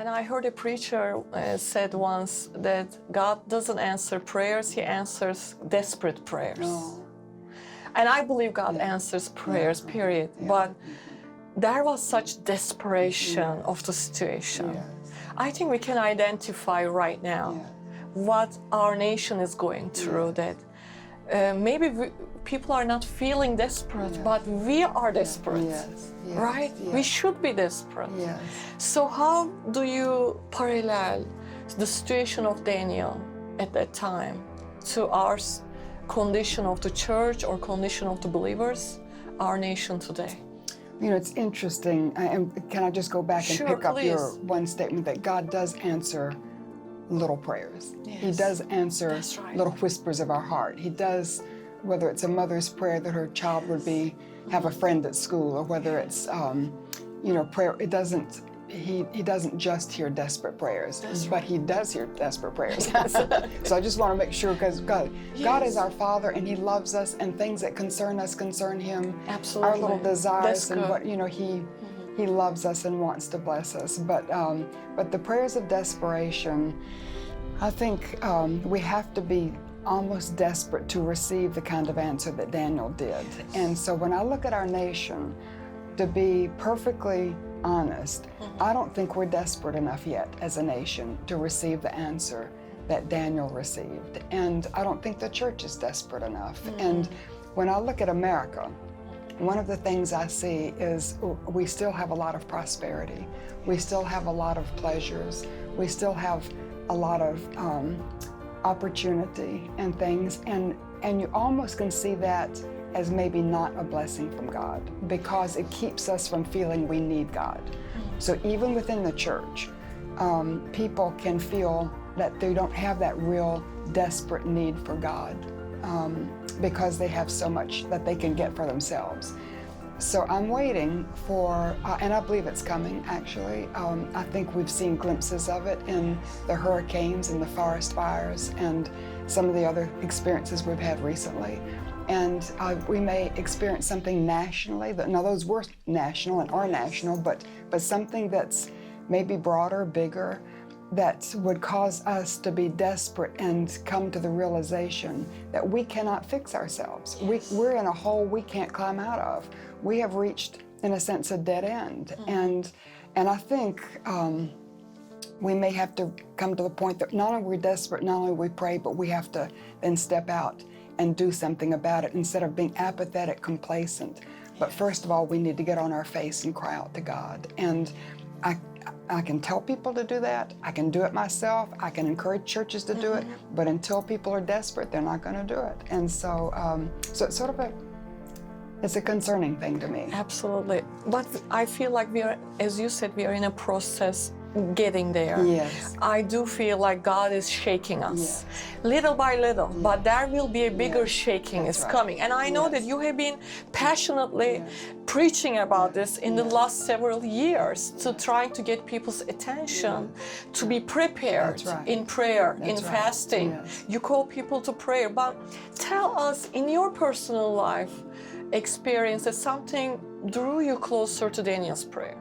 And I heard a preacher said once that God doesn't answer prayers, He answers desperate prayers. Oh. And I believe God answers prayers, period. But there was such desperation of the situation. Yes. I think we can identify right now what our nation is going through, that maybe people are not feeling desperate, but we are desperate, Yes. Yes. right? Yes. We should be desperate. Yes. So how do you parallel the situation of Daniel at that time to our condition of the church or condition of the believers, our nation today? You know, it's interesting, and can I just go back and pick up your one statement that God does answer little prayers. Yes. He does answer little right. whispers of our heart. He does, whether it's a mother's prayer that her child would have a friend at school, or whether it's, you know, prayer. It doesn't. He doesn't just hear desperate prayers, but He does hear desperate prayers. So I just want to make sure, because God is our Father, and He loves us, and things that concern us concern Him. Absolutely. Our little desires and what, you know, He loves us and wants to bless us. But the prayers of desperation, I think we have to be almost desperate to receive the kind of answer that Daniel did. And so when I look at our nation, to be perfectly honest, I don't think we're desperate enough yet as a nation to receive the answer that Daniel received. And I don't think the church is desperate enough. And when I look at America, one of the things I see is we still have a lot of prosperity. We still have a lot of pleasures. We still have a lot of opportunity and things. And you almost can see that as maybe not a blessing from God, because it keeps us from feeling we need God. So even within the church, people can feel that they don't have that real desperate need for God, because they have so much that they can get for themselves. So I'm waiting for, and I believe it's coming actually. I think we've seen glimpses of it in the hurricanes and the forest fires and some of the other experiences we've had recently. And we may experience something nationally, now those were national and are national, but something that's maybe broader, bigger, that would cause us to be desperate and come to the realization that we cannot fix ourselves. We're in a hole we can't climb out of. We have reached, in a sense, a dead end. And I think we may have to come to the point that not only we're desperate, not only we pray, but we have to then step out and do something about it instead of being apathetic, complacent. But first of all, we need to get on our face and cry out to God. And I can tell people to do that. I can do it myself. I can encourage churches to do it. But until people are desperate, they're not going to do it. And so, so it's sort of it's a concerning thing to me. Absolutely. But I feel like we are, as you said, we are in a process getting there. Yes. I do feel like God is shaking us little by little, but there will be a bigger shaking is coming. And I know that you have been passionately preaching about this in the last several years to try to get people's attention, to be prepared in prayer, in fasting. You call people to prayer, but tell us in your personal life experience that something drew you closer to Daniel's prayer.